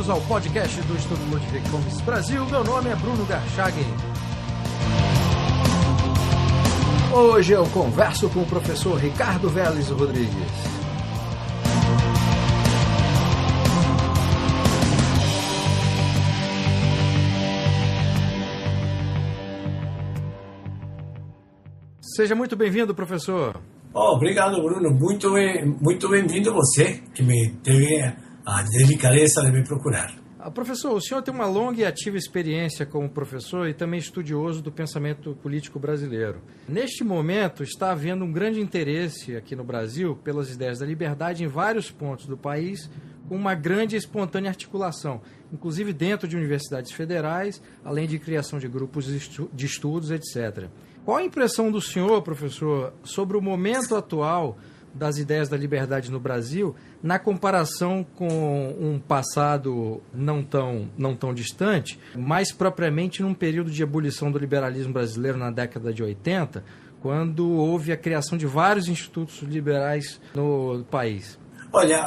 bem-vindos ao podcast do Estudo Ludwig Fomes Brasil. Meu nome é Bruno Garchagen. Hoje eu converso com o professor Ricardo Vélez Rodrigues. Seja muito bem-vindo, professor. Obrigado, Bruno. Muito bem-vindo você, que me teve a delicadeza de me procurar. Professor, o senhor tem uma longa e ativa experiência como professor e também estudioso do pensamento político brasileiro. Neste momento, está havendo um grande interesse aqui no Brasil pelas ideias da liberdade em vários pontos do país, com uma grande e espontânea articulação, inclusive dentro de universidades federais, além de criação de grupos de estudos, etc. Qual a impressão do senhor, professor, sobre o momento atual das ideias da liberdade no Brasil, na comparação com um passado não tão distante, mais propriamente num período de ebulição do liberalismo brasileiro na década de 80, quando houve a criação de vários institutos liberais no país? Olha,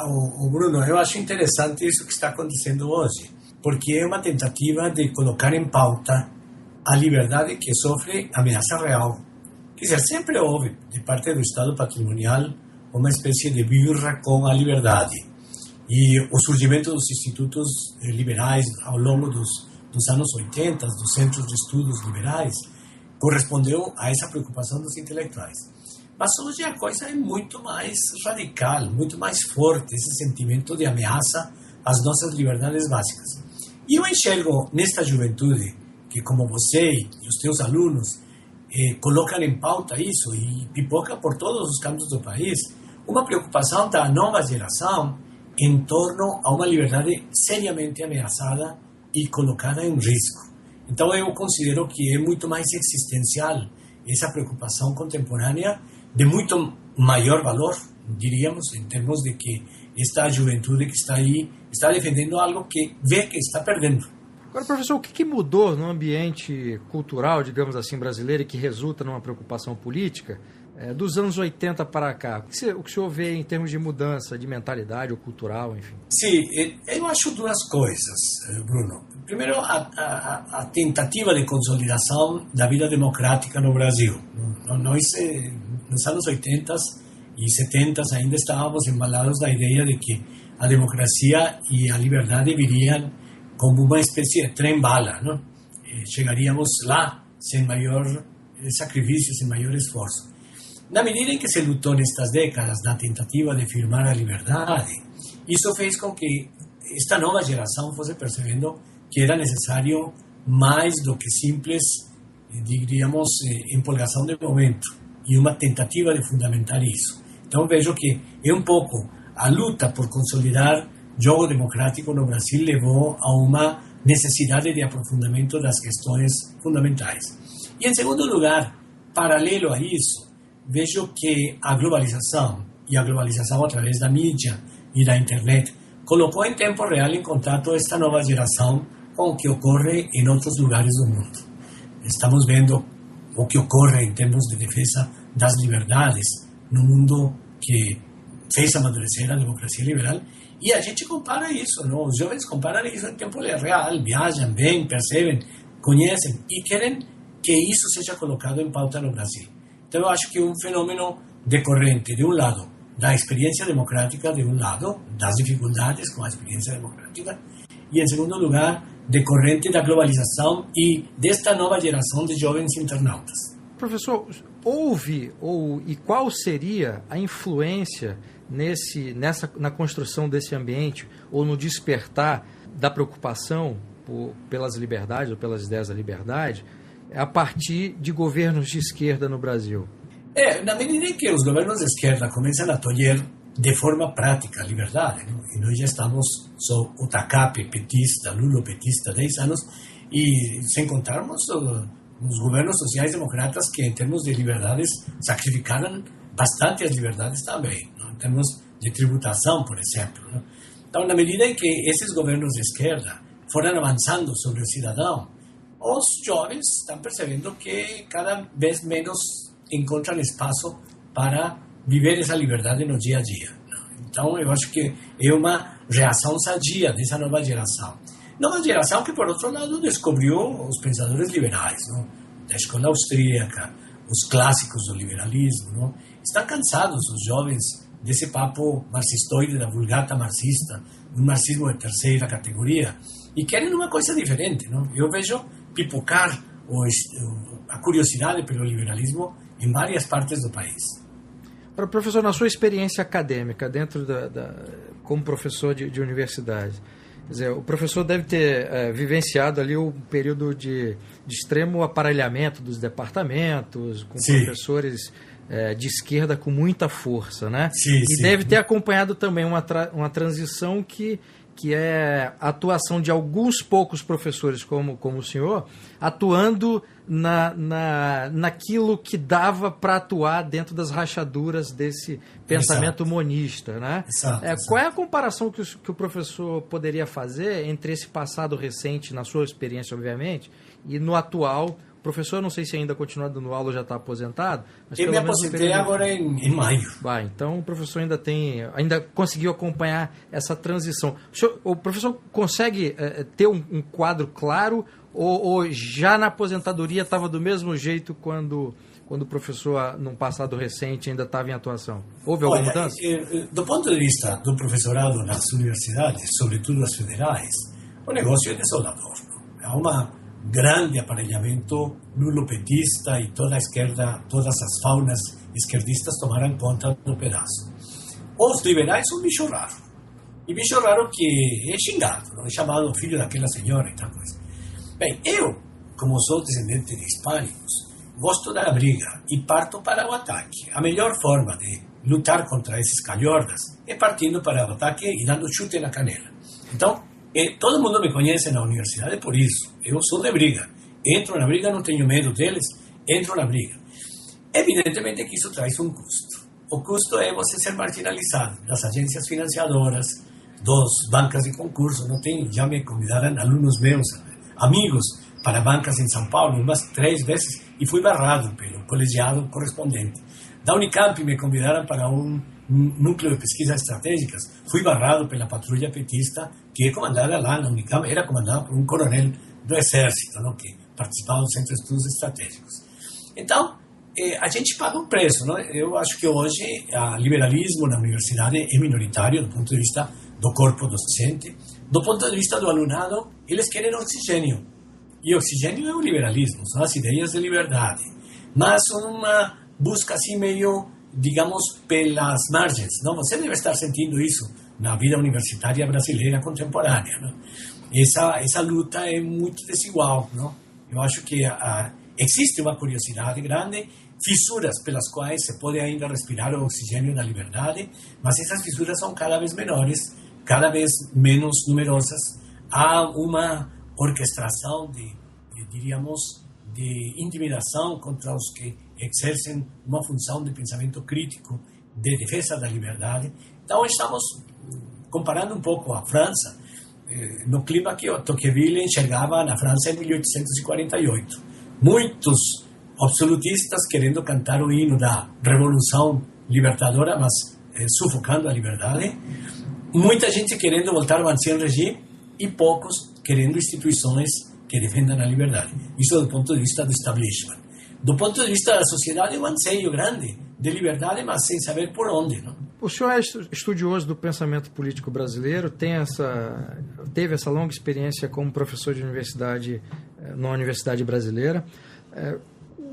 Bruno, eu acho interessante isso que está acontecendo hoje, porque é uma tentativa de colocar em pauta a liberdade que sofre ameaça real. Quer dizer, sempre houve, de parte do Estado patrimonial, uma espécie de birra com a liberdade. E o surgimento dos institutos liberais ao longo dos anos 80, dos centros de estudos liberais, correspondeu a essa preocupação dos intelectuais. Mas hoje a coisa é muito mais radical, muito mais forte, esse sentimento de ameaça às nossas liberdades básicas. E eu enxergo nesta juventude, que como você e os teus alunos colocam em pauta isso e pipoca por todos os cantos do país, uma preocupação da nova geração em torno a uma liberdade seriamente ameaçada e colocada em risco. Então eu considero que é muito mais existencial essa preocupação contemporânea, de muito maior valor, diríamos, em termos de que esta juventude que está aí está defendendo algo que vê que está perdendo. Agora, professor, o que mudou no ambiente cultural, digamos assim, brasileiro, e que resulta numa preocupação política, dos anos 80 para cá? O que o senhor vê em termos de mudança de mentalidade ou cultural, enfim? Sim, eu acho duas coisas, Bruno. Primeiro, a tentativa de consolidação da vida democrática no Brasil. Nós, nos anos 80 e 70, ainda estávamos embalados da ideia de que a democracia e a liberdade viriam como uma espécie de trem-bala, não? Chegaríamos lá sem maior sacrifício, sem maior esforço. Na medida em que se lutou nestas décadas na tentativa de firmar a liberdade, isso fez com que esta nova geração fosse percebendo que era necessário mais do que simples, diríamos, empolgação de momento e uma tentativa de fundamentar isso. Então vejo que é um pouco a luta por consolidar jogo democrático no Brasil levou a uma necessidade de aprofundamento das questões fundamentais. E, em segundo lugar, paralelo a isso, vejo que a globalização através da mídia e da internet colocou em tempo real em contato esta nova geração com o que ocorre em outros lugares do mundo. Estamos vendo o que ocorre em termos de defesa das liberdades no mundo que fez amadurecer a democracia liberal. E a gente compara isso, não? Os jovens comparam isso em tempo real, viajam, veem, percebem, conhecem e querem que isso seja colocado em pauta no Brasil. Então eu acho que é um fenômeno decorrente, de um lado, da experiência democrática, de um lado, das dificuldades com a experiência democrática, e em segundo lugar, decorrente da globalização e desta nova geração de jovens internautas. Professor, e qual seria a influência na construção desse ambiente ou no despertar da preocupação pelas liberdades ou pelas ideias da liberdade a partir de governos de esquerda no Brasil? Na medida em que os governos de esquerda começam a tolher de forma prática a liberdade, não? E nós já estamos sob o tacape petista, lulopetista, 10 anos, e sem contarmos os governos sociais-democratas que, em termos de liberdades, sacrificaram bastante as liberdades também, não? Em termos de tributação, por exemplo, não? Então, na medida em que esses governos de esquerda foram avançando sobre o cidadão, os jovens estão percebendo que cada vez menos encontram espaço para viver essa liberdade no dia a dia, não? Então, eu acho que é uma reação sadia dessa nova geração. Nova geração que, por outro lado, descobriu os pensadores liberais, não? Da escola austríaca, os clássicos do liberalismo. Não? Estão cansados os jovens desse papo marxistoide, da vulgata marxista, um marxismo de terceira categoria, e querem uma coisa diferente. Não? Eu vejo pipocar a curiosidade pelo liberalismo em várias partes do país. Professor, na sua experiência acadêmica, dentro como professor de universidade, quer dizer, o professor deve ter vivenciado ali um período de extremo aparelhamento dos departamentos, com professores de esquerda com muita força, né? Sim, e deve ter acompanhado também uma transição que é a atuação de alguns poucos professores como o senhor, atuando naquilo que dava para atuar dentro das rachaduras desse pensamento monista, né? Exato. Qual é a comparação que o professor poderia fazer entre esse passado recente, na sua experiência, obviamente, e no atual? O professor, não sei se ainda continua dando aula ou já está aposentado. Mas eu me aposentei agora em maio. Então o professor ainda conseguiu acompanhar essa transição. O professor consegue ter um quadro claro ou já na aposentadoria estava do mesmo jeito quando o professor, num passado recente, ainda estava em atuação? Houve alguma mudança? Do ponto de vista do professorado nas universidades, sobretudo as federais, o negócio é desolador. Há uma grande aparelhamento lulopetista e toda a esquerda, todas as faunas esquerdistas tomaram conta do pedaço. Os liberais são bicho raro. E bicho raro que é xingado, não é chamado filho daquela senhora e tal coisa. Bem, eu, como sou descendente de hispânicos, gosto da briga e parto para o ataque. A melhor forma de lutar contra esses calhordas é partindo para o ataque e dando chute na canela. Então, todo mundo me conhece na universidade por isso. Eu sou de briga. Entro na briga, não tenho medo deles, entro na briga. Evidentemente que isso traz um custo. O custo é você ser marginalizado das agências financiadoras, dos bancas de concurso. Já me convidaram alunos meus, amigos, para bancas em São Paulo, umas 3 vezes, e fui barrado pelo colegiado correspondente. Da Unicamp me convidaram para um núcleo de pesquisas estratégicas. Fui barrado pela patrulha petista, que é comandada lá na Unicamp, era comandada por um coronel do Exército, não? Que participava do Centro de Estudos Estratégicos. Então, a gente paga um preço. Não? Eu acho que hoje o liberalismo na universidade é minoritário do ponto de vista do corpo docente. Do ponto de vista do alunado, eles querem oxigênio. E oxigênio é o liberalismo, são as ideias de liberdade. Mas uma busca assim meio, digamos, pelas margens. Não? Você deve estar sentindo isso na vida universitária brasileira contemporânea. Não? Essa luta é muito desigual. Não? Eu acho que existe uma curiosidade grande, fissuras pelas quais se pode ainda respirar o oxigênio da liberdade, mas essas fissuras são cada vez menores, cada vez menos numerosas. Há uma orquestração diríamos, de intimidação contra os que exercem uma função de pensamento crítico, de defesa da liberdade. Então, estamos comparando um pouco a França, no clima que Tocqueville enxergava na França em 1848. Muitos absolutistas querendo cantar o hino da revolução libertadora, mas sufocando a liberdade. Muita gente querendo voltar ao ancien regime e poucos querendo instituições que defendam a liberdade. Isso do ponto de vista do establishment. Do ponto de vista da sociedade, é um anseio grande de liberdade, mas sem saber por onde. Não? O senhor é estudioso do pensamento político brasileiro, teve essa longa experiência como professor de universidade na Universidade Brasileira.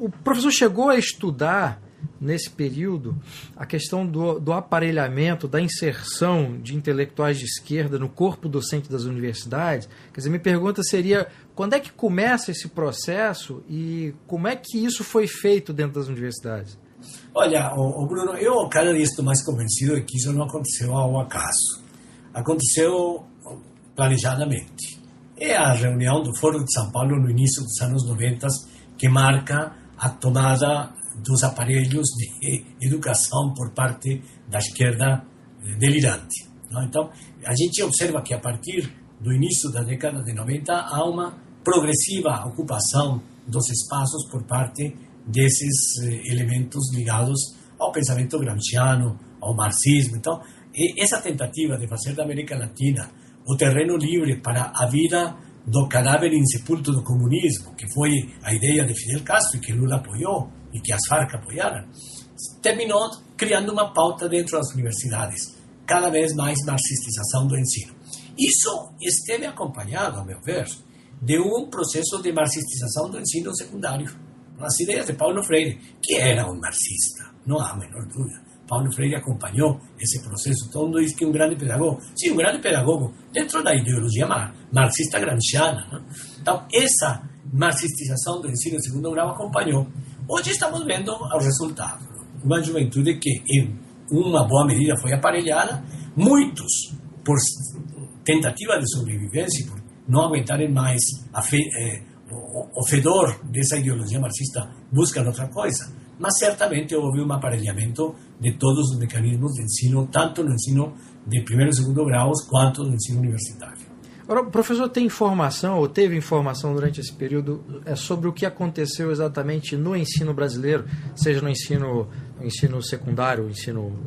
O professor chegou a estudar, nesse período, a questão do aparelhamento, da inserção de intelectuais de esquerda no corpo docente das universidades. Quer dizer, minha pergunta seria, quando é que começa esse processo e como é que isso foi feito dentro das universidades? Olha, Bruno, eu cada dia estou mais convencido de que isso não aconteceu ao acaso. Aconteceu planejadamente. É a reunião do Fórum de São Paulo no início dos anos 90 que marca a tomada dos aparelhos de educação por parte da esquerda delirante. Não? Então, a gente observa que a partir do início da década de 90 há uma progressiva ocupação dos espaços por parte desses elementos ligados ao pensamento gramsciano, ao marxismo. Então, E essa tentativa de fazer da América Latina o terreno livre para a vida do cadáver insepulto do comunismo, que foi a ideia de Fidel Castro e que Lula apoiou e que as Farc apoiaram, terminou criando uma pauta dentro das universidades, cada vez mais marxistização do ensino. Isso esteve acompanhado, a meu ver, de um processo de marxistização do ensino secundário. As ideias de Paulo Freire, que era um marxista, não há a menor dúvida. Paulo Freire acompanhou esse processo. Todo mundo diz que é um grande pedagogo. Sim, um grande pedagogo dentro da ideologia marxista gramsciana. Não? Então, essa marxistização do ensino de segundo grau acompanhou. Hoje estamos vendo o resultado. Uma juventude que, em uma boa medida, foi aparelhada. Muitos, por tentativa de sobrevivência, por não aguentarem mais o fedor dessa ideologia marxista, buscam outra coisa. Mas certamente houve um aparelhamento de todos os mecanismos de ensino, tanto no ensino de primeiro e segundo graus, quanto no ensino universitário. Agora, o professor tem informação, ou teve informação durante esse período, sobre o que aconteceu exatamente no ensino brasileiro, seja no ensino secundário,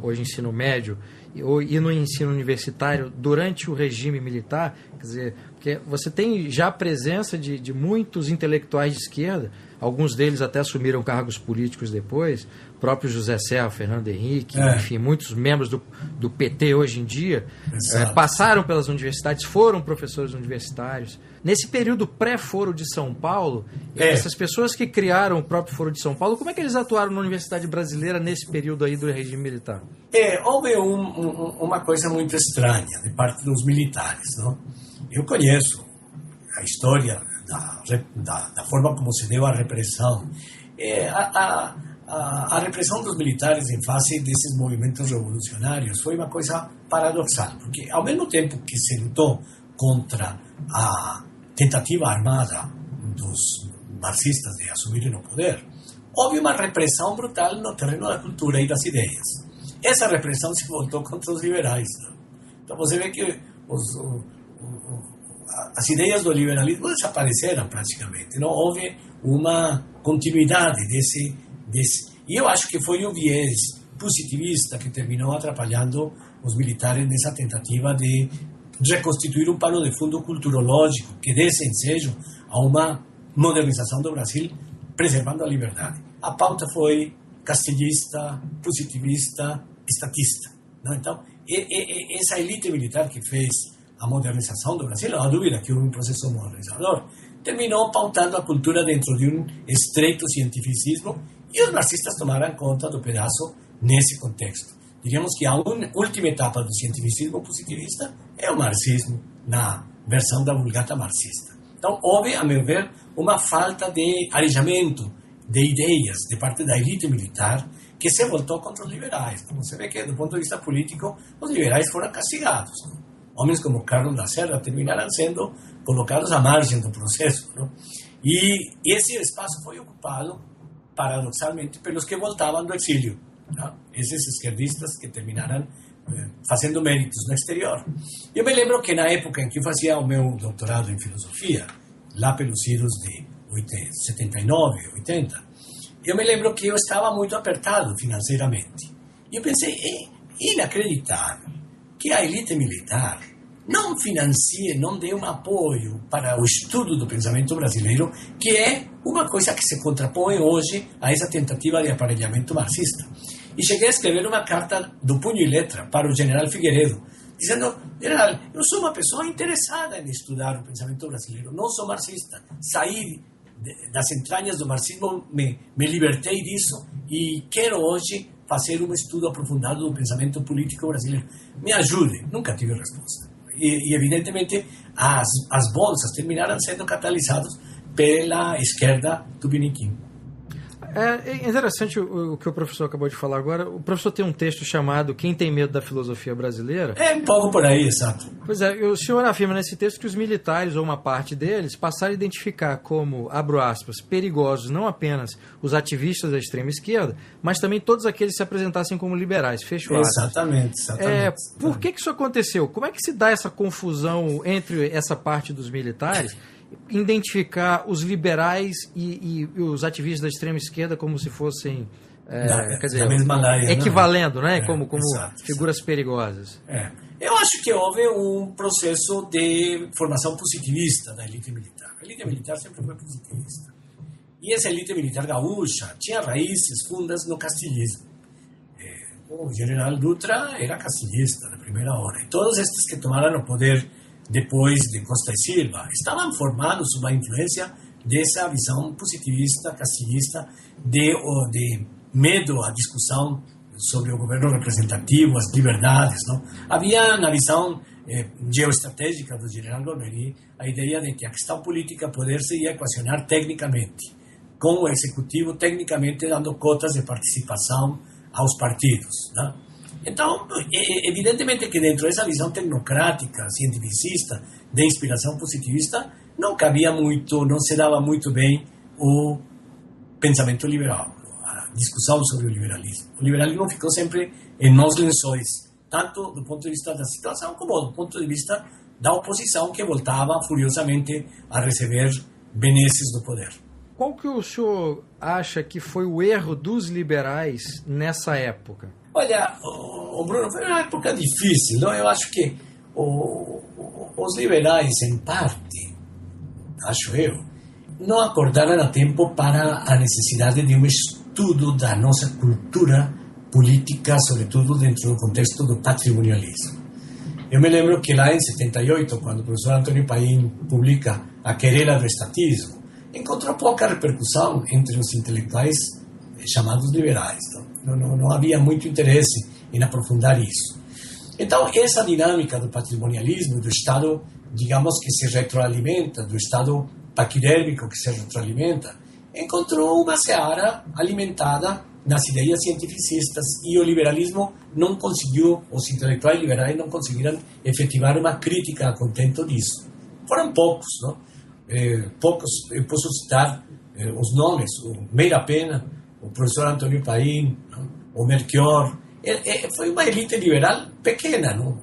hoje ensino médio, e no ensino universitário, durante o regime militar? Quer dizer, porque você tem já a presença de muitos intelectuais de esquerda, alguns deles até assumiram cargos políticos depois, o próprio José Serra, Fernando Henrique, enfim, muitos membros do PT hoje em dia passaram pelas universidades, foram professores universitários. Nesse período pré-Foro de São Paulo, essas pessoas que criaram o próprio Foro de São Paulo, como é que eles atuaram na Universidade Brasileira nesse período aí do regime militar? Houve uma coisa muito estranha de parte dos militares, não? Eu conheço a história da forma como se deu a repressão. A repressão dos militares em face desses movimentos revolucionários foi uma coisa paradoxal, porque ao mesmo tempo que se lutou contra a tentativa armada dos marxistas de assumirem o poder, houve uma repressão brutal no terreno da cultura e das ideias. Essa repressão se voltou contra os liberais. Então você vê que as ideias do liberalismo desapareceram praticamente. Não houve uma continuidade desse. E eu acho que foi o viés positivista que terminou atrapalhando os militares nessa tentativa de reconstituir um pano de fundo culturológico que desse ensejo a uma modernização do Brasil, preservando a liberdade. A pauta foi castelhista, positivista, estatista. Não? Então, essa elite militar que fez a modernização do Brasil, não há dúvida que houve um processo modernizador, terminou pautando a cultura dentro de um estreito cientificismo e os marxistas tomaram conta do pedaço nesse contexto. Diríamos que a última etapa do cientificismo positivista é o marxismo na versão da Vulgata marxista. Então, houve, a meu ver, uma falta de arejamento de ideias de parte da elite militar que se voltou contra os liberais. Como você vê que, do ponto de vista político, os liberais foram castigados. Não? Homens como Carlos Lacerda terminaram sendo colocados à margem do processo. Não? E esse espaço foi ocupado, paradoxalmente, pelos que voltavam do exílio. Não? Esses esquerdistas que terminaram fazendo méritos no exterior. Eu me lembro que na época em que eu fazia o meu doutorado em filosofia, lá pelos idos de 79, 80, eu me lembro que eu estava muito apertado financeiramente. E eu pensei, é inacreditável que a elite militar não financie, não dê um apoio para o estudo do pensamento brasileiro, que é uma coisa que se contrapõe hoje a essa tentativa de aparelhamento marxista. E cheguei a escrever uma carta do punho e letra para o general Figueiredo, dizendo, general, eu sou uma pessoa interessada em estudar o pensamento brasileiro, não sou marxista, saí das entranhas do marxismo, me libertei disso e quero hoje fazer um estudo aprofundado do pensamento político brasileiro. Me ajude. Nunca tive resposta. E evidentemente, as bolsas terminaram sendo catalisadas pela esquerda tupiniquim. É interessante o que o professor acabou de falar agora. O professor tem um texto chamado Quem tem medo da filosofia brasileira? É um pouco por aí, exato. Pois é, o senhor afirma nesse texto que os militares, ou uma parte deles, passaram a identificar como, abro aspas, perigosos não apenas os ativistas da extrema esquerda, mas também todos aqueles que se apresentassem como liberais, fecho aspas. Exatamente. Por que isso aconteceu? Como é que se dá essa confusão entre essa parte dos militares identificar os liberais e os ativistas da extrema esquerda como se fossem quer dizer, equivalendo, né? Como exato, figuras perigosas. Eu acho que houve um processo de formação positivista da elite militar. A elite militar sempre foi positivista. E essa elite militar gaúcha tinha raízes fundas no castilhismo. O general Dutra era castilhista da primeira hora. E todos estes que tomaram o poder depois de Costa e Silva estavam formados sob a influência dessa visão positivista, castilhista, de medo à discussão sobre o governo representativo, as liberdades. Não? Havia na visão geoestratégica do general Golbery a ideia de que a questão política poder-se equacionar tecnicamente, com o executivo tecnicamente dando cotas de participação aos partidos. Não? Então, evidentemente que dentro dessa visão tecnocrática, cientificista, de inspiração positivista, não cabia muito, não se dava muito bem o pensamento liberal, a discussão sobre o liberalismo. O liberalismo ficou sempre em maus lençóis, tanto do ponto de vista da situação como do ponto de vista da oposição, que voltava furiosamente a receber benesses do poder. Qual que o senhor acha que foi o erro dos liberais nessa época? Olha, Bruno, foi uma época difícil, não? Eu acho que os liberais, em parte, acho eu, não acordaram a tempo para a necessidade de um estudo da nossa cultura política, sobretudo dentro do contexto do patrimonialismo. Eu me lembro que lá em 78, quando o professor Antônio Paim publica A Querela do Estatismo, encontrou pouca repercussão entre os intelectuais chamados liberais. Não havia muito interesse em aprofundar isso. Então, essa dinâmica do patrimonialismo, do Estado, digamos, que se retroalimenta, do Estado paquidérmico que se retroalimenta, encontrou uma seara alimentada nas ideias cientificistas, e o liberalismo não conseguiu, os intelectuais liberais não conseguiram efetivar uma crítica a contento disso. Foram poucos, não? Poucos, eu posso citar os nomes, o Meira Pena, o professor Antônio Paim, o Melchior. Foi uma elite liberal pequena, não?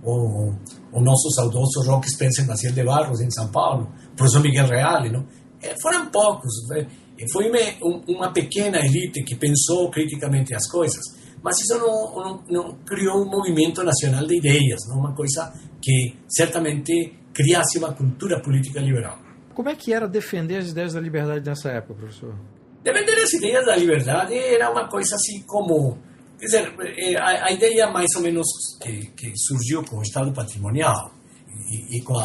O nosso saudoso Roque Spencer Maciel de Barros, em São Paulo, o professor Miguel Reale, não? Foram poucos. Foi uma pequena elite que pensou criticamente as coisas, mas isso não criou um movimento nacional de ideias, não? Uma coisa que certamente criasse uma cultura política liberal. Como é que era defender as ideias da liberdade nessa época, professor? Defender as ideias da liberdade era uma coisa assim como... Quer dizer, a ideia mais ou menos que surgiu com o Estado patrimonial e com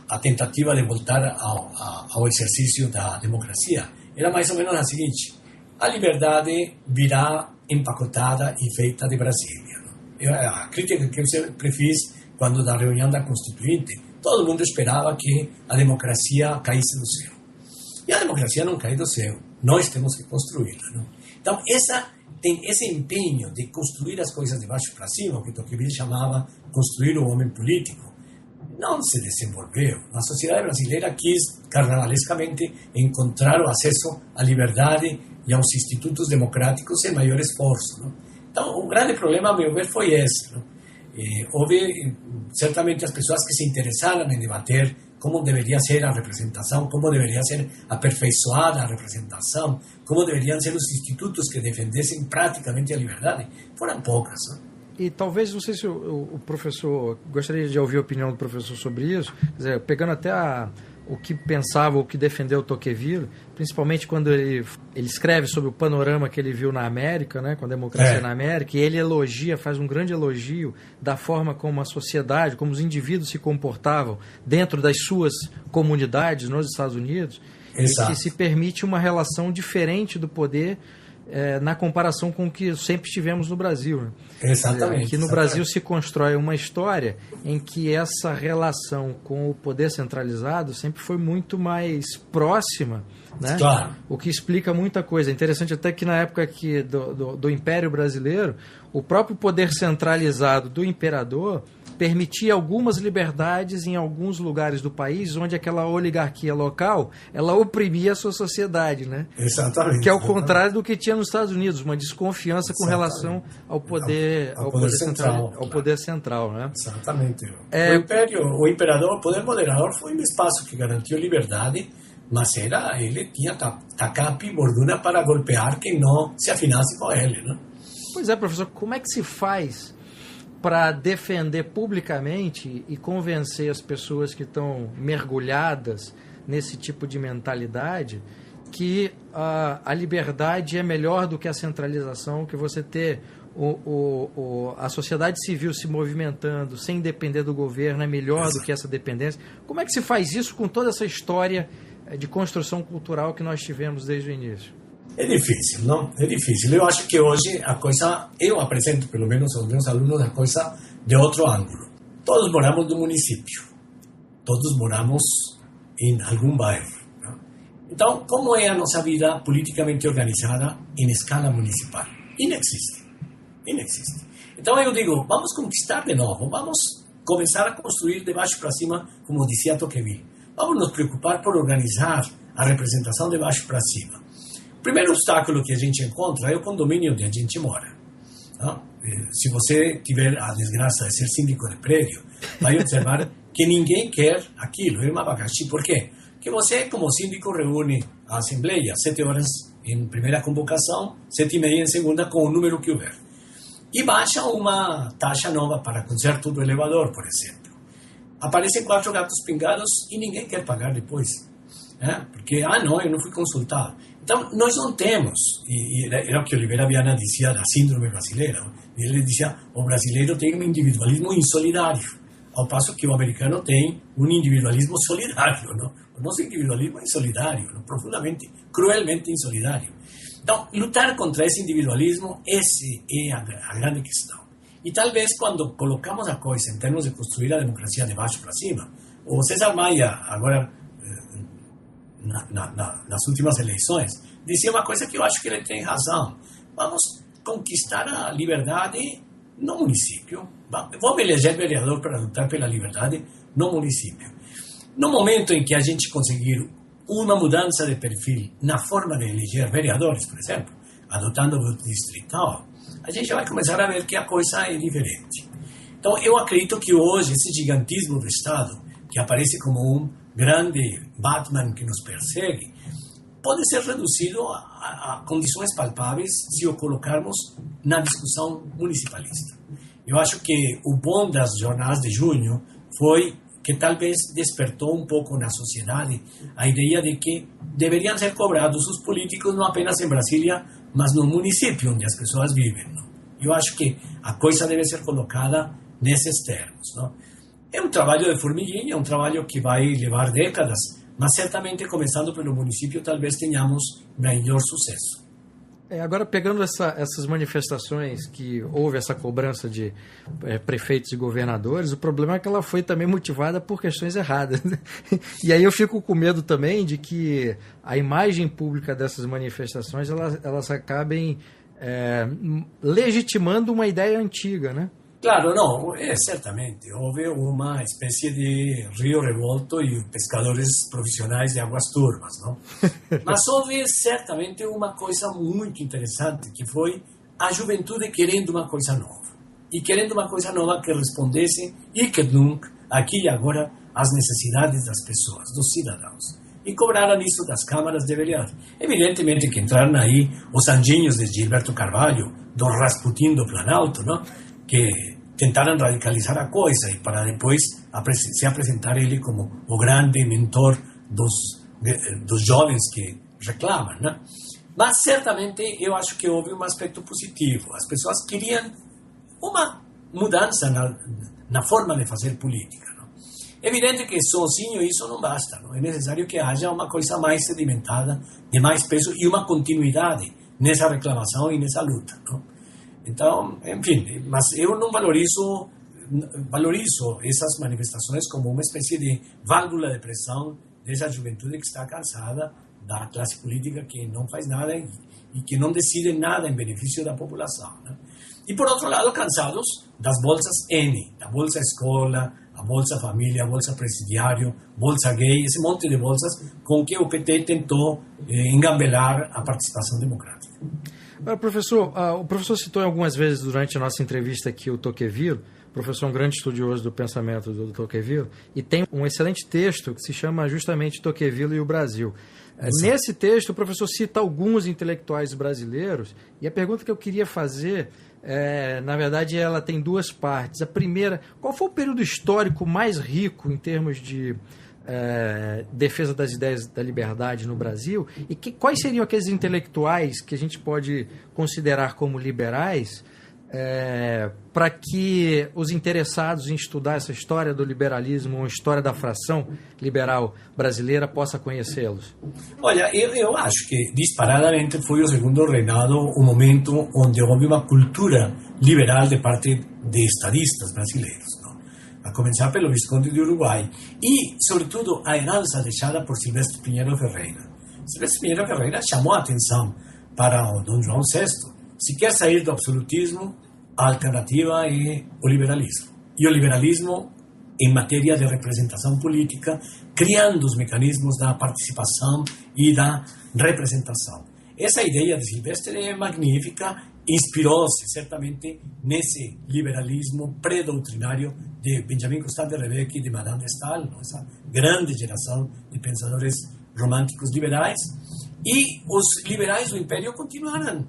a tentativa de voltar ao exercício da democracia era mais ou menos a seguinte: a liberdade virá empacotada e feita de Brasília. A crítica que eu sempre fiz quando da reunião da Constituinte, todo mundo esperava que a democracia caísse do céu. E a democracia não cai do céu, nós temos que construí-la. Não? Então, tem esse empenho de construir as coisas de baixo para cima, o que Tocqueville chamava construir o homem político, não se desenvolveu. A sociedade brasileira quis carnavalescamente encontrar o acesso à liberdade e aos institutos democráticos sem maior esforço. Não? Então, o grande problema, a meu ver, foi esse. Não? Houve certamente as pessoas que se interessaram em debater como deveria ser a representação, como deveria ser aperfeiçoada a representação, como deveriam ser os institutos que defendessem praticamente a liberdade. Foram poucas. Não? E talvez, não sei se o professor, gostaria de ouvir a opinião do professor sobre isso, quer dizer, pegando até o que pensava, o que defendeu Tocqueville, principalmente quando ele escreve sobre o panorama que ele viu na América, né, com a democracia na América, e ele faz um grande elogio da forma como a sociedade, como os indivíduos se comportavam dentro das suas comunidades nos Estados Unidos, e que se permite uma relação diferente do poder na comparação com o que sempre tivemos no Brasil. Né? Exatamente. Que no Brasil se constrói uma história em que essa relação com o poder centralizado sempre foi muito mais próxima né? Claro. O que explica muita coisa. É interessante até que na época aqui do Império Brasileiro, o próprio poder centralizado do imperador permitia algumas liberdades em alguns lugares do país, onde aquela oligarquia local, ela oprimia a sua sociedade, né? Exatamente. Que é o contrário do que tinha nos Estados Unidos, uma desconfiança com relação ao poder, ao poder central, ao poder central, né? Exatamente. O imperador, o poder moderador foi um espaço que garantiu liberdade, mas ele tinha tacape e borduna para golpear quem não se afinasse com ele, né? Pois é, professor, como é que se faz para defender publicamente e convencer as pessoas que estão mergulhadas nesse tipo de mentalidade que a liberdade é melhor do que a centralização, que você ter a sociedade civil se movimentando sem depender do governo é melhor do que essa dependência? Como é que se faz isso com toda essa história de construção cultural que nós tivemos desde o início? É difícil, não? É difícil. Eu acho que hoje a coisa, eu apresento pelo menos aos meus alunos a coisa de outro ângulo. Todos moramos no município, todos moramos em algum bairro, não? Então, como é a nossa vida politicamente organizada em escala municipal? Inexiste. Então eu digo, vamos conquistar de novo, vamos começar a construir de baixo para cima, como dizia Tocqueville. Vamos nos preocupar por organizar a representação de baixo para cima. O primeiro obstáculo que a gente encontra é o condomínio onde a gente mora. Não? Se você tiver a desgraça de ser síndico de prédio, vai observar que ninguém quer aquilo, é uma abacaxi. Por quê? Porque você, como síndico, reúne a assembleia 7 horas em primeira convocação, 7:30 em segunda, com o número que houver. E baixa uma taxa nova para conserto do elevador, por exemplo. Aparecem 4 gatos pingados e ninguém quer pagar depois. Porque, não, eu não fui consultado. Então, nós não temos, e era o que Oliveira Viana dizia da síndrome brasileira. Ele dizia, o brasileiro tem um individualismo insolidário, ao passo que o americano tem um individualismo solidário. Não? O nosso individualismo é insolidário, não? Profundamente, cruelmente insolidário. Então, lutar contra esse individualismo, essa é a grande questão. E talvez quando colocamos a coisa em termos de construir a democracia de baixo para cima, o César Maia, agora nas últimas eleições, dizia uma coisa que eu acho que ele tem razão. Vamos conquistar a liberdade no município. Vamos eleger vereador para lutar pela liberdade no município. No momento em que a gente conseguir uma mudança de perfil na forma de eleger vereadores, por exemplo, adotando o voto distrital, a gente vai começar a ver que a coisa é diferente. Então, eu acredito que hoje esse gigantismo do Estado, que aparece como um grande Batman que nos persegue, pode ser reduzido a condições palpáveis se o colocarmos na discussão municipalista. Eu acho que o bom das jornadas de junho foi que talvez despertou um pouco na sociedade a ideia de que deveriam ser cobrados os políticos não apenas em Brasília, mas no município onde as pessoas vivem. Não? Eu acho que a coisa deve ser colocada nesses termos. Não? É um trabalho de formiguinha, é um trabalho que vai levar décadas, mas certamente começando pelo município talvez tenhamos melhor sucesso. Agora, pegando essas manifestações que houve essa cobrança de prefeitos e governadores, o problema é que ela foi também motivada por questões erradas. Né? E aí eu fico com medo também de que a imagem pública dessas manifestações elas acabem legitimando uma ideia antiga, né? Claro, não, certamente. Houve uma espécie de rio revolto e pescadores profissionais de águas turvas, não? Mas houve certamente uma coisa muito interessante, que foi a juventude querendo uma coisa nova. E querendo uma coisa nova que respondesse, e que nunca, aqui e agora, às necessidades das pessoas, dos cidadãos. E cobraram isso das câmaras de vereadores. Evidentemente que entraram aí os anjinhos de Gilberto Carvalho, do Rasputin do Planalto, não? Que tentaram radicalizar a coisa e para depois se apresentar ele como o grande mentor dos jovens que reclamam, né? Mas certamente eu acho que houve um aspecto positivo. As pessoas queriam uma mudança na forma de fazer política. Não? É evidente que sozinho isso não basta. Não? É necessário que haja uma coisa mais sedimentada, de mais peso e uma continuidade nessa reclamação e nessa luta. Não? Então, enfim, mas eu não valorizo essas manifestações como uma espécie de válvula de pressão dessa juventude que está cansada da classe política que não faz nada e que não decide nada em benefício da população, né? E, por outro lado, cansados das bolsas N, a Bolsa Escola, a Bolsa Família, a Bolsa Presidiário, Bolsa Gay, esse monte de bolsas com que o PT tentou engambelar a participação democrática. Professor, o professor citou algumas vezes durante a nossa entrevista aqui o Tocqueville. O professor é um grande estudioso do pensamento do Tocqueville e tem um excelente texto que se chama justamente Tocqueville e o Brasil. Nesse texto, o professor cita alguns intelectuais brasileiros e a pergunta que eu queria fazer, na verdade, ela tem duas partes. A primeira, qual foi o período histórico mais rico em termos de defesa das ideias da liberdade no Brasil e quais seriam aqueles intelectuais que a gente pode considerar como liberais para que os interessados em estudar essa história do liberalismo, a história da fração liberal brasileira, possa conhecê-los? Olha, eu acho que disparadamente foi o segundo reinado o momento onde houve uma cultura liberal de parte de estadistas brasileiros, não? A começar pelo Visconde de Uruguai e, sobretudo, a herança deixada por Silvestre Pinheiro Ferreira. Silvestre Pinheiro Ferreira chamou a atenção para o Dom João VI. Se quer sair do absolutismo, a alternativa é o liberalismo. E o liberalismo em matéria de representação política, criando os mecanismos da participação e da representação. Essa ideia de Silvestre é magnífica, inspirou-se certamente nesse liberalismo pré-doutrinário de Benjamin Constant de Rebecca e de Madame de Staël, essa grande geração de pensadores românticos liberais, e os liberais do Império continuaram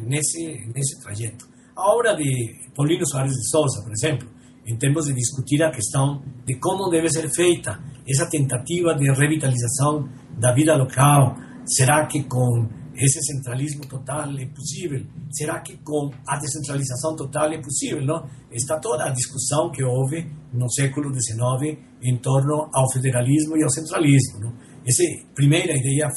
nesse trajeto. A obra de Paulino Soares de Sousa, por exemplo, em termos de discutir a questão de como deve ser feita essa tentativa de revitalização da vida local, será que com esse centralismo total é possível? Será que com a descentralização total é possível? Não? Está toda a discussão que houve no século XIX em torno ao federalismo e ao centralismo. Não? Essa primeira ideia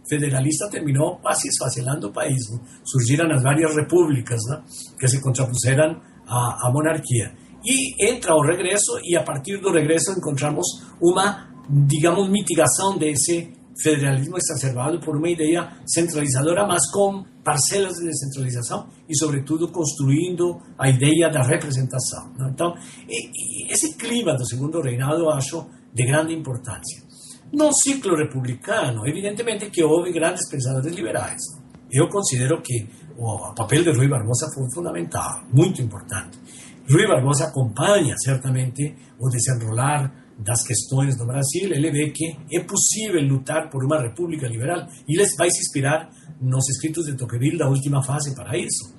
federalista terminou quase esfacelando o país. Não? Surgiram as várias repúblicas, não? Que se contrapuseram à monarquia. E entra o regresso, e a partir do regresso encontramos uma, digamos, mitigação desse federalismo exacerbado por uma ideia centralizadora, mas com parcelas de descentralização e, sobretudo, construindo a ideia da representação. Não? Então, esse clima do segundo reinado eu acho de grande importância. No ciclo republicano, evidentemente que houve grandes pensadores liberais. Eu considero que o papel de Rui Barbosa foi fundamental, muito importante. Rui Barbosa acompanha certamente o desenrolar das questões do Brasil. Ele vê que é possível lutar por uma república liberal e ele vai se inspirar nos escritos de Tocqueville da última fase para isso.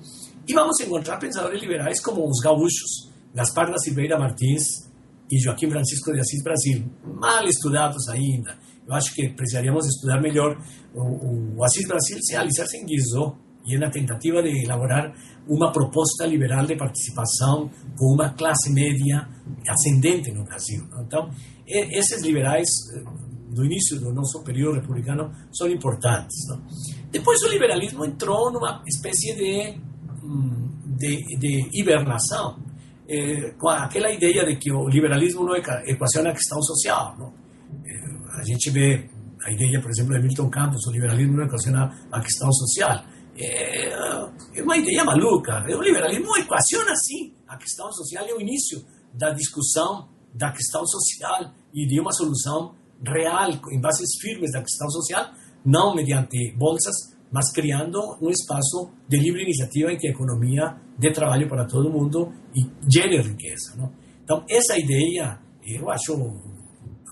E vamos encontrar pensadores liberais como os gaúchos, Gaspar da Silveira Martins e Joaquim Francisco de Assis Brasil, mal estudados ainda. Eu acho que precisaríamos estudar melhor. O Assis Brasil se alicerça em Guizot e na tentativa de elaborar uma proposta liberal de participação com uma classe média ascendente no Brasil. Então, esses liberais do início do nosso período republicano são importantes. Não? Depois o liberalismo entrou numa espécie de hibernação, com aquela ideia de que o liberalismo não equaciona a questão social. Não? A gente vê a ideia, por exemplo, de Milton Campos, o liberalismo não equaciona a questão social. É uma ideia maluca. O liberalismo equaciona, sim, a questão social e o início da discussão da questão social e de uma solução real, em bases firmes da questão social, não mediante bolsas, mas criando um espaço de livre iniciativa em que a economia dê trabalho para todo mundo e gere riqueza. Não? Então, essa ideia, eu acho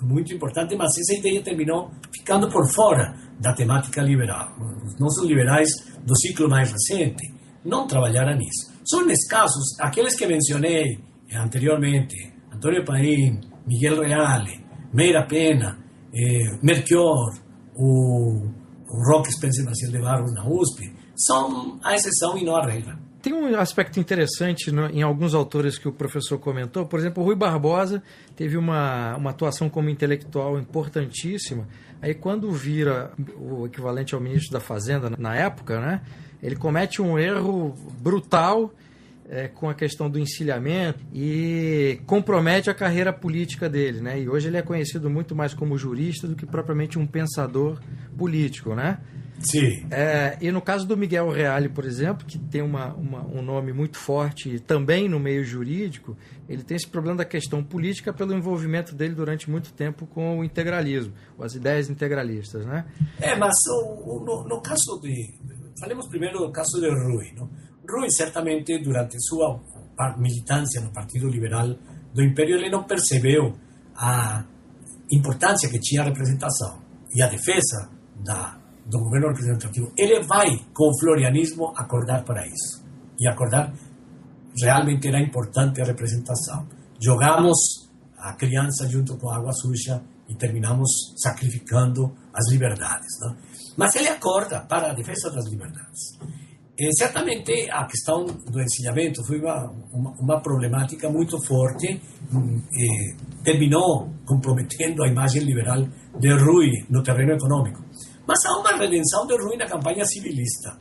muito importante, mas essa ideia terminou ficando por fora da temática liberal. Os nossos liberais do ciclo mais recente não trabalharam nisso. São escassos aqueles que mencionei anteriormente: Antônio Paim, Miguel Reale, Meira Pena, Melchior, o Roque Spencer Maciel de Barros na USP, são a exceção e não a regra. Tem um aspecto interessante em alguns autores que o professor comentou. Por exemplo, o Rui Barbosa teve uma atuação como intelectual importantíssima. Aí, quando vira o equivalente ao ministro da Fazenda na época, né, ele comete um erro brutal com a questão do encilhamento e compromete a carreira política dele, né? E hoje ele é conhecido muito mais como jurista do que propriamente um pensador político, né? Sim. E no caso do Miguel Reale, por exemplo, que tem um nome muito forte também no meio jurídico, ele tem esse problema da questão política pelo envolvimento dele durante muito tempo com o integralismo, com as ideias integralistas, né? Mas no caso falemos primeiro do caso de Rui, não? Rui, certamente, durante sua militância no Partido Liberal do Império, ele não percebeu a importância que tinha a representação e a defesa do governo representativo. Ele vai, com o florianismo, acordar para isso. E acordar, realmente era importante a representação. Jogamos a criança junto com a água suja e terminamos sacrificando as liberdades, não? Mas ele acorda para a defesa das liberdades. Certamente a questão do encilhamento foi uma problemática muito forte, terminou comprometendo a imagem liberal de Rui no terreno econômico. Mas há uma redenção de Rui na campanha civilista.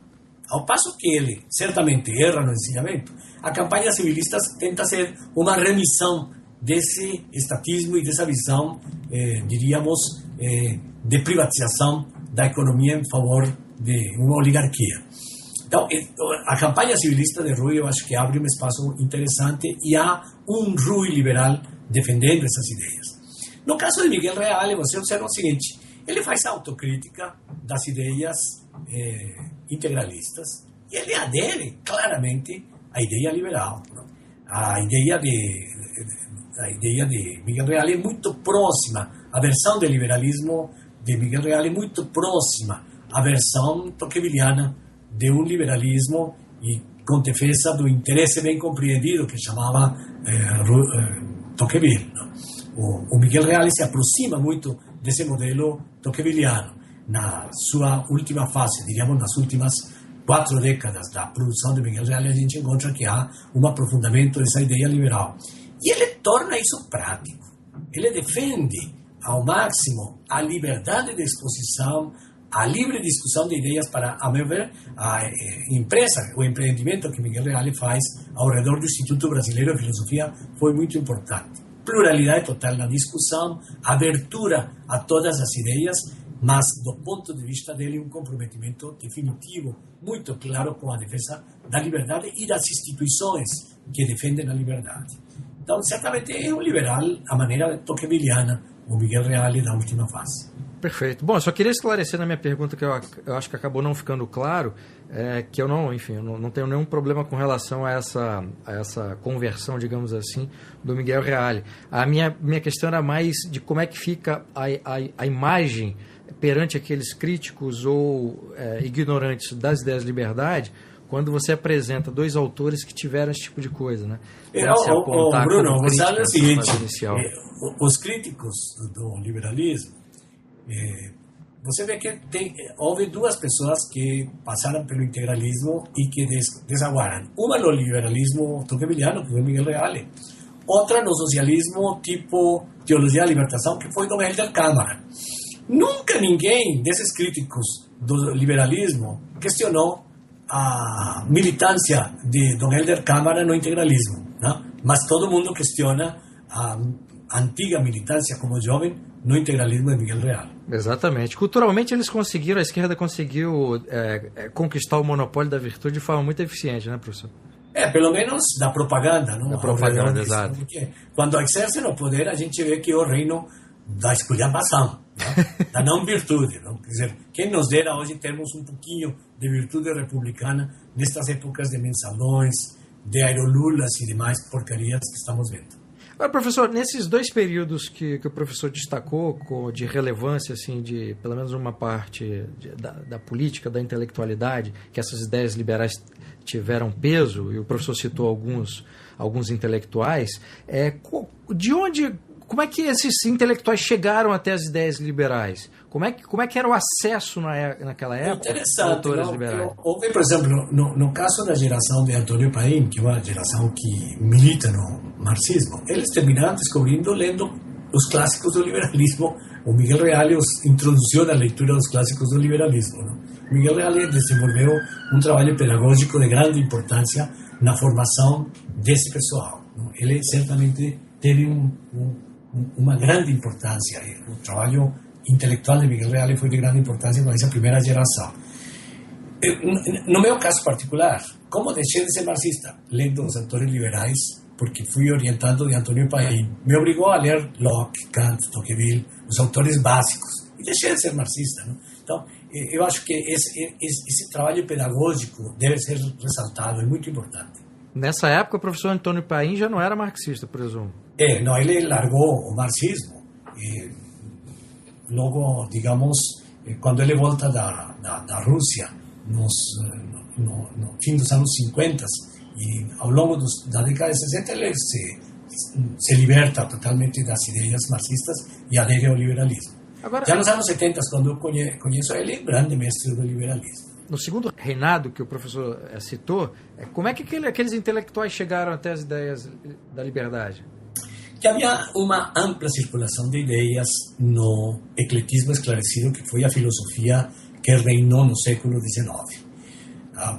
Ao passo que ele certamente erra no encilhamento, a campanha civilista tenta ser uma remissão desse estatismo e dessa visão, diríamos, de privatização da economia em favor de uma oligarquia. Então, a campanha civilista de Rui, eu acho que abre um espaço interessante e há um Rui liberal defendendo essas ideias. No caso de Miguel Reale, você observa o seguinte: ele faz autocrítica das ideias integralistas e ele adere claramente à ideia liberal, não? A ideia de Miguel Reale é muito próxima, a versão do liberalismo de Miguel Reale é muito próxima à versão tocqueviliana de um liberalismo e com defesa do interesse bem compreendido que chamava Tocqueville, não? O Miguel Reale se aproxima muito desse modelo tocqueviliano. Na sua última fase, diríamos nas últimas 4 décadas da produção de Miguel Reale, a gente encontra que há um aprofundamento dessa ideia liberal. E ele torna isso prático. Ele defende ao máximo a liberdade de exposição, a livre discussão de ideias para, a meu ver, a empresa, o empreendimento que Miguel Reale faz ao redor do Instituto Brasileiro de Filosofia foi muito importante. Pluralidade total na discussão, abertura a todas as ideias, mas do ponto de vista dele um comprometimento definitivo, muito claro com a defesa da liberdade e das instituições que defendem a liberdade. Então, certamente é um liberal à maneira tocqueviliana, o Miguel Reale da última fase. Perfeito. Bom, eu só queria esclarecer na minha pergunta, que eu acho que acabou não ficando claro, que eu não tenho nenhum problema com relação a essa conversão, digamos assim, do Miguel Reale. A minha questão era mais de como é que fica a imagem perante aqueles críticos ou ignorantes das ideias de liberdade, quando você apresenta 2 autores que tiveram esse tipo de coisa, né? Bruno, você sabe o seguinte, os críticos do liberalismo, você vê que houve 2 pessoas que passaram pelo integralismo e que desaguaram. Uma no liberalismo tocqueviliano, que foi Miguel Reale. Outra no socialismo tipo teologia da libertação, que foi Dom Helder Câmara. Nunca ninguém desses críticos do liberalismo questionou a militância de Dom Helder Câmara no integralismo, não? Mas todo mundo questiona a antiga militância como jovem no integralismo de Miguel Reale. Exatamente. Culturalmente a esquerda conseguiu conquistar o monopólio da virtude de forma muito eficiente, né, professor? Pelo menos da propaganda, não? Da propaganda, exato. Porque quando exercem o poder, a gente vê que é o reino da esculhambação, da não virtude, não? Quer dizer, quem nos dera hoje termos um pouquinho de virtude republicana nestas épocas de mensalões, de aerolulas e demais porcarias que estamos vendo. Agora, professor, nesses 2 períodos que o professor destacou de relevância, assim, de pelo menos uma parte da política, da intelectualidade, que essas ideias liberais tiveram peso, e o professor citou alguns intelectuais, como é que esses intelectuais chegaram até as ideias liberais? Como é que era o acesso naquela época? Interessante. Houve, por exemplo, no caso da geração de Antônio Paim, que é uma geração que milita no marxismo, eles terminaram descobrindo, lendo os clássicos do liberalismo. O Miguel Reale os introduziu na leitura dos clássicos do liberalismo, não? Miguel Reale desenvolveu um trabalho pedagógico de grande importância na formação desse pessoal. Ele certamente teve uma grande importância. O trabalho intelectual de Miguel Reale foi de grande importância com essa primeira geração. No meu caso particular, como deixei de ser marxista? Lendo os autores liberais, porque fui orientado de Antônio Paim. Me obrigou a ler Locke, Kant, Tocqueville, os autores básicos, e deixei de ser marxista. Não? Então, eu acho que esse trabalho pedagógico deve ser ressaltado, é muito importante. Nessa época, o professor Antônio Paim já não era marxista, presumo. Não, ele largou o marxismo. Logo, digamos, quando ele volta da Rússia, no fim dos anos 50, e ao longo da década de 60, ele se liberta totalmente das ideias marxistas e adere ao liberalismo. Agora, já nos anos 70, quando eu conheço ele, grande mestre do liberalismo. No segundo reinado que o professor citou, como é que aqueles intelectuais chegaram até as ideias da liberdade? Que havia uma ampla circulação de ideias no ecletismo esclarecido, que foi a filosofia que reinou no século XIX.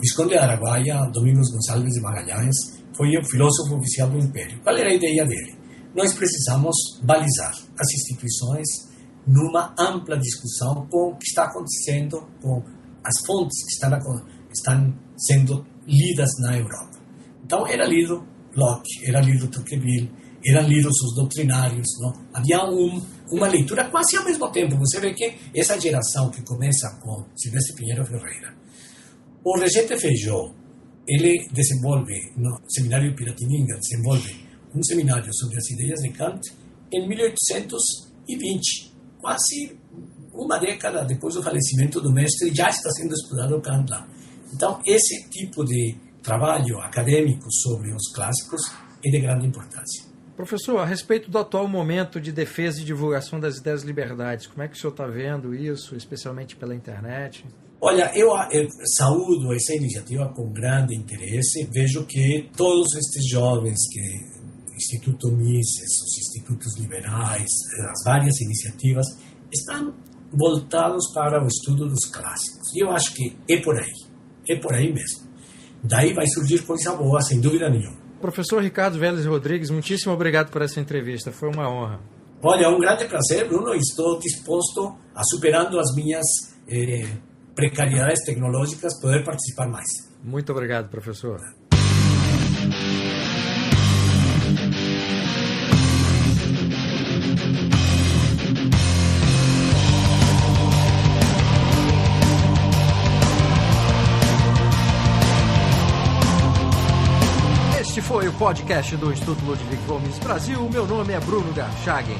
Visconde de Araguaia, Domingos Gonçalves de Magalhães, foi o filósofo oficial do Império. Qual era a ideia dele? Nós precisamos balizar as instituições numa ampla discussão com o que está acontecendo, com as fontes que estão sendo lidas na Europa. Então, era lido Locke, era lido Tocqueville, eram lidos os doutrinários, não? Havia uma leitura quase ao mesmo tempo. Você vê que essa geração que começa com Silvestre Pinheiro Ferreira, o Regente Feijó, ele desenvolve, no Seminário de Piratininga, desenvolve um seminário sobre as ideias de Kant em 1820, quase uma década depois do falecimento do mestre, já está sendo estudado Kant lá. Então, esse tipo de trabalho acadêmico sobre os clássicos é de grande importância. Professor, a respeito do atual momento de defesa e divulgação das ideias de liberdades, como é que o senhor está vendo isso, especialmente pela internet? Olha, eu saúdo essa iniciativa com grande interesse. Vejo que todos estes jovens, Instituto Mises, os institutos liberais, as várias iniciativas, estão voltados para o estudo dos clássicos. E eu acho que é por aí mesmo. Daí vai surgir coisa boa, sem dúvida nenhuma. Professor Ricardo Vélez Rodrigues, muitíssimo obrigado por essa entrevista, foi uma honra. Olha, um grande prazer, Bruno, estou disposto a, superando as minhas precariedades tecnológicas, poder participar mais. Muito obrigado, professor. Este foi o podcast do Instituto Ludwig von Mises Brasil. Meu nome é Bruno Garchagen.